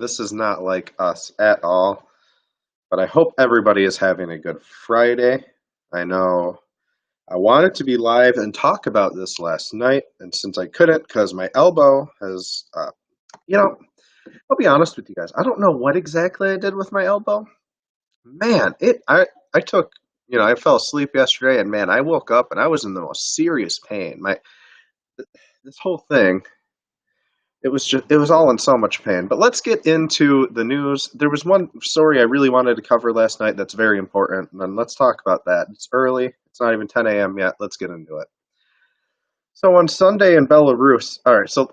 This is not like us at all, but I hope everybody is having a good Friday. I know I wanted to be live and talk about this last night, and since I couldn't because my elbow has, you know, I'll be honest with you guys. I don't know what exactly I did with my elbow. Man, I took, I fell asleep yesterday, and man, I woke up and I was in the most serious pain. This whole thing. It was all in so much pain. But let's get into the news. There was one story I really wanted to cover last night that's very important, and then let's talk about that. It's early. It's not even 10 a.m. yet. Let's get into it. So on Sunday in Belarus, all right, so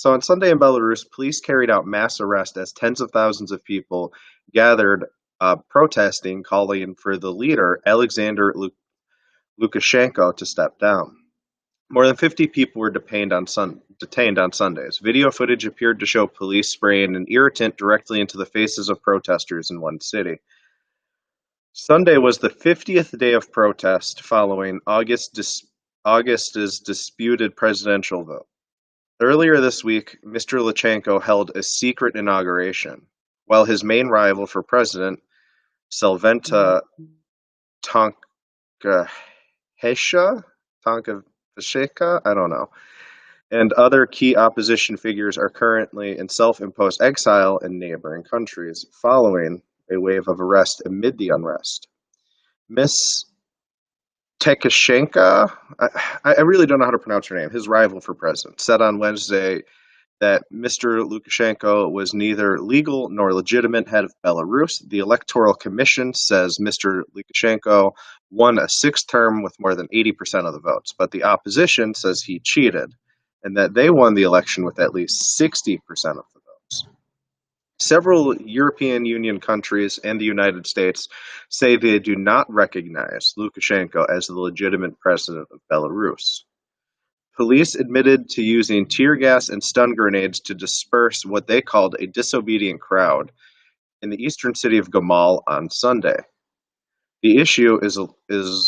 on Sunday in Belarus, police carried out mass arrests as tens of thousands of people gathered protesting, calling for the leader, Lukashenko, to step down. More than 50 people were detained on Sundays. Video footage appeared to show police spraying an irritant directly into the faces of protesters in one city. Sunday was the 50th day of protest following August's disputed presidential vote. Earlier this week, Mr. Lukashenko held a secret inauguration, while his main rival for president, Selventa Tonkahesha, I don't know, and other key opposition figures are currently in self-imposed exile in neighboring countries, following a wave of arrest amid the unrest. Miss Tekashenka, I really don't know how to pronounce her name, his rival for president, said on Wednesday that Mr. Lukashenko was neither legal nor legitimate head of Belarus. The Electoral Commission says Mr. Lukashenko won a sixth term with more than 80% of the votes, but the opposition says he cheated and that they won the election with at least 60% of the votes. Several European Union countries and the United States say they do not recognize Lukashenko as the legitimate president of Belarus. Police admitted to using tear gas and stun grenades to disperse what they called a disobedient crowd in the eastern city of Gamal on Sunday. The issue is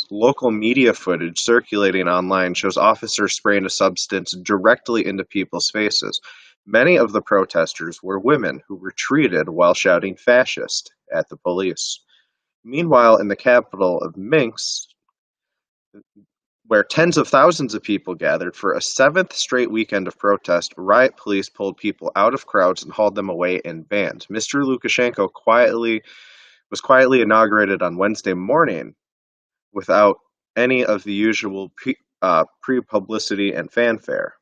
local media footage circulating online shows officers spraying a substance directly into people's faces. Many of the protesters were women who retreated while shouting fascist at the police. Meanwhile, in the capital of Minsk, where tens of thousands of people gathered for a seventh straight weekend of protest, riot police pulled people out of crowds and hauled them away in bands. Mr. Lukashenko was quietly inaugurated on Wednesday morning without any of the usual pre-publicity and fanfare.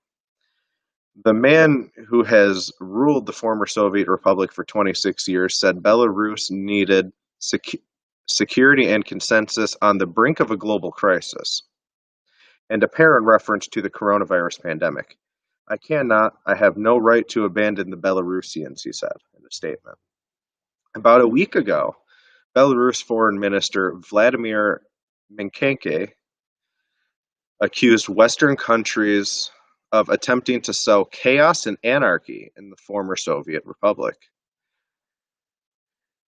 The man who has ruled the former Soviet Republic for 26 years said Belarus needed security and consensus on the brink of a global crisis, and apparent reference to the coronavirus pandemic. I have no right to abandon the Belarusians, he said in a statement. About a week ago, Belarus Foreign Minister Vladimir Minkenke accused Western countries of attempting to sow chaos and anarchy in the former Soviet Republic.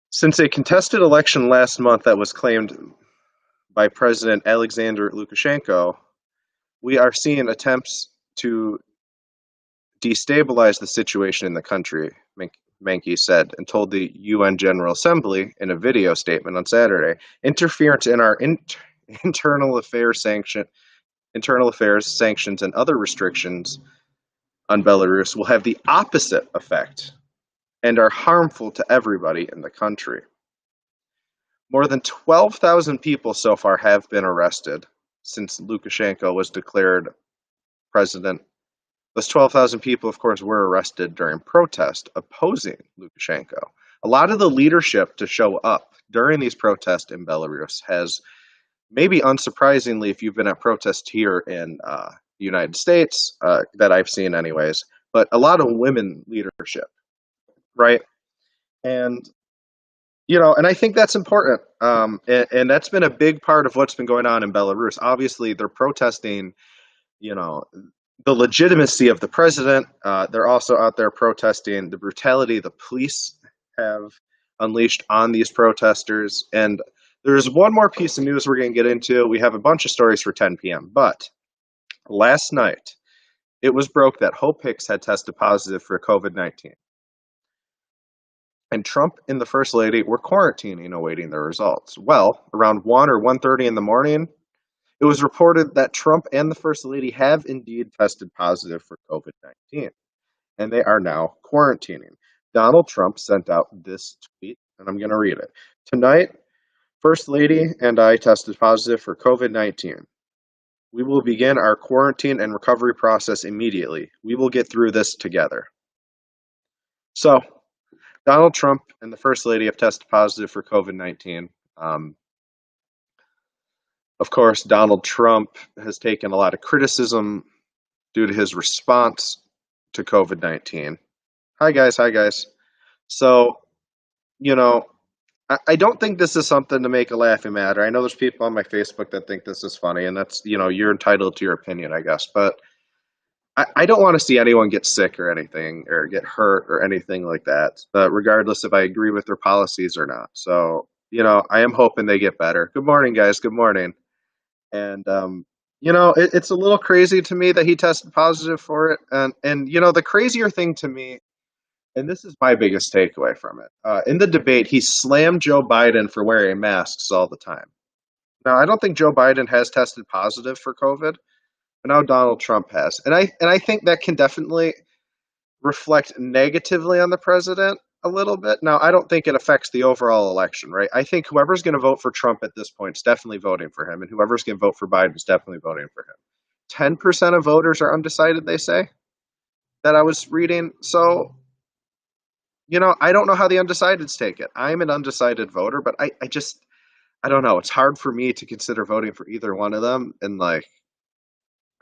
Since a contested election last month that was claimed by President Alexander Lukashenko, we are seeing attempts to destabilize the situation in the country, Menke said, and told the UN General Assembly in a video statement on Saturday. Interference in our internal affairs sanctions and other restrictions on Belarus will have the opposite effect and are harmful to everybody in the country. More than 12,000 people so far have been arrested since Lukashenko was declared president. Those 12,000 people, of course, were arrested during protest opposing Lukashenko. A lot of the leadership to show up during these protests in Belarus has, maybe unsurprisingly, if you've been at protests here in the United States, that I've seen anyways, but a lot of women leadership, right? And and I think that's important. And that's been a big part of what's been going on in Belarus. Obviously, they're protesting, the legitimacy of the president. They're also out there protesting the brutality the police have unleashed on these protesters. And there's one more piece of news we're going to get into. We have a bunch of stories for 10 p.m. But last night, it was broke that Hope Hicks had tested positive for COVID-19. and Trump and the First Lady were quarantining awaiting their results. Well, around 1 or 1:30 in the morning, it was reported that Trump and the First Lady have indeed tested positive for COVID-19, and they are now quarantining. Donald Trump sent out this tweet, and I'm going to read it. Tonight, First Lady and I tested positive for COVID-19. We will begin our quarantine and recovery process immediately. We will get through this together. So, Donald Trump and the First Lady have tested positive for COVID-19. Um, of course, Donald Trump has taken a lot of criticism due to his response to COVID-19. Hi, guys. Hi, guys. So, you know, I don't think this is something to make a laughing matter. I know there's people on my Facebook that think this is funny, and that's, you're entitled to your opinion, I guess. But I don't want to see anyone get sick or anything, or get hurt or anything like that. But regardless if I agree with their policies or not. So, I am hoping they get better. Good morning, guys. Good morning. And, it's a little crazy to me that he tested positive for it. And the crazier thing to me, and this is my biggest takeaway from it. In the debate, he slammed Joe Biden for wearing masks all the time. Now, I don't think Joe Biden has tested positive for COVID, but now Donald Trump has, and I think that can definitely reflect negatively on the president a little bit. Now, I don't think it affects the overall election, right? I think whoever's going to vote for Trump at this point is definitely voting for him, and whoever's going to vote for Biden is definitely voting for him. 10% of voters are undecided, they say, that I was reading. So I don't know how the undecideds take it. I'm an undecided voter, but I don't know. It's hard for me to consider voting for either one of them. And I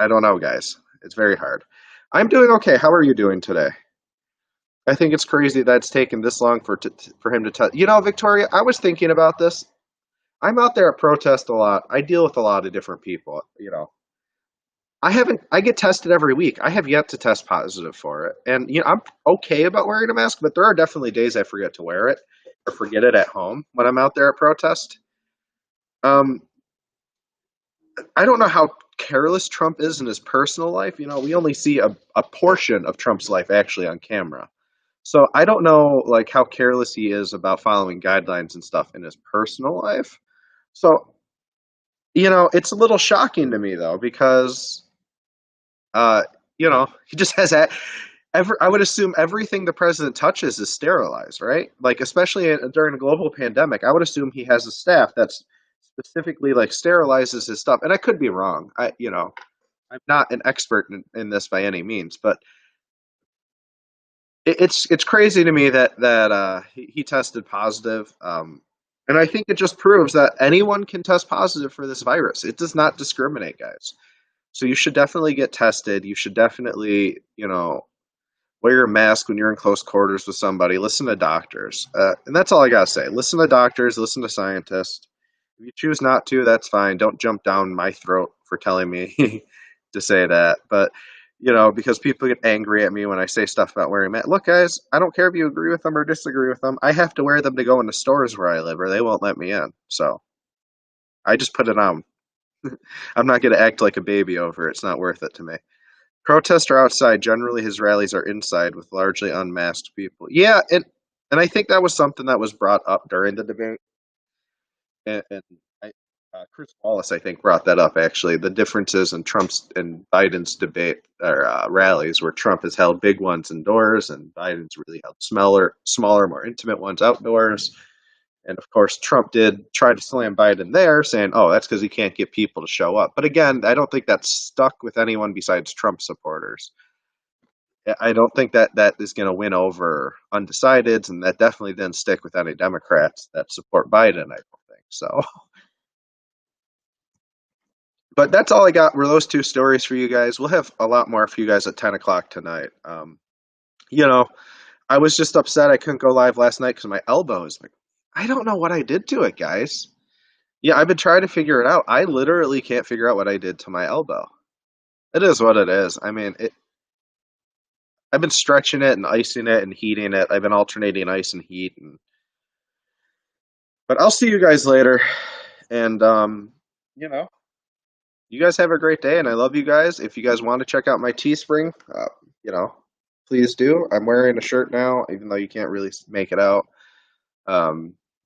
don't know, guys. It's very hard. I'm doing okay. How are you doing today? I think it's crazy that it's taken this long for him to tell. Victoria, I was thinking about this. I'm out there at protest a lot. I deal with a lot of different people. I get tested every week. I have yet to test positive for it. And, I'm okay about wearing a mask, but there are definitely days I forget to wear it or forget it at home when I'm out there at protest. Um, I don't know how careless Trump is in his personal life. We only see a portion of Trump's life actually on camera. So I don't know how careless he is about following guidelines and stuff in his personal life. So, it's a little shocking to me though, because Uh, he just has that. I would assume everything the president touches is sterilized, right? Especially during a global pandemic, I would assume he has a staff that's specifically sterilizes his stuff. And I could be wrong. I'm not an expert in this by any means, but it's crazy to me that he tested positive. And I think it just proves that anyone can test positive for this virus. It does not discriminate, guys. So you should definitely get tested. You should definitely, wear a mask when you're in close quarters with somebody. Listen to doctors. And that's all I got to say. Listen to doctors, listen to scientists. If you choose not to, that's fine. Don't jump down my throat for telling me to say that. But, because people get angry at me when I say stuff about wearing masks. Look, guys, I don't care if you agree with them or disagree with them. I have to wear them to go into stores where I live or they won't let me in. So I just put it on. I'm not going to act like a baby over it. It's not worth it to me. Protests are outside. Generally, his rallies are inside with largely unmasked people. Yeah, and I think that was something that was brought up during the debate. And Chris Wallace, I think, brought that up, actually. The differences in Trump's and Biden's debate or rallies, where Trump has held big ones indoors and Biden's really held smaller, more intimate ones outdoors. And of course, Trump did try to slam Biden there, saying, oh, that's because he can't get people to show up. But again, I don't think that's stuck with anyone besides Trump supporters. I don't think that is going to win over undecideds, and that definitely didn't stick with any Democrats that support Biden, I don't think. So, but that's all I got were those two stories for you guys. We'll have a lot more for you guys at 10 o'clock tonight. You know, I was just upset I couldn't go live last night because my elbow is like, I don't know what I did to it, guys. Yeah, I've been trying to figure it out. I literally can't figure out what I did to my elbow. It is what it is. I mean, I've been stretching it and icing it and heating it. I've been alternating ice and heat. But I'll see you guys later. And, you know, you guys have a great day, and I love you guys. If you guys want to check out my Teespring, you know, please do. I'm wearing a shirt now, even though you can't really make it out.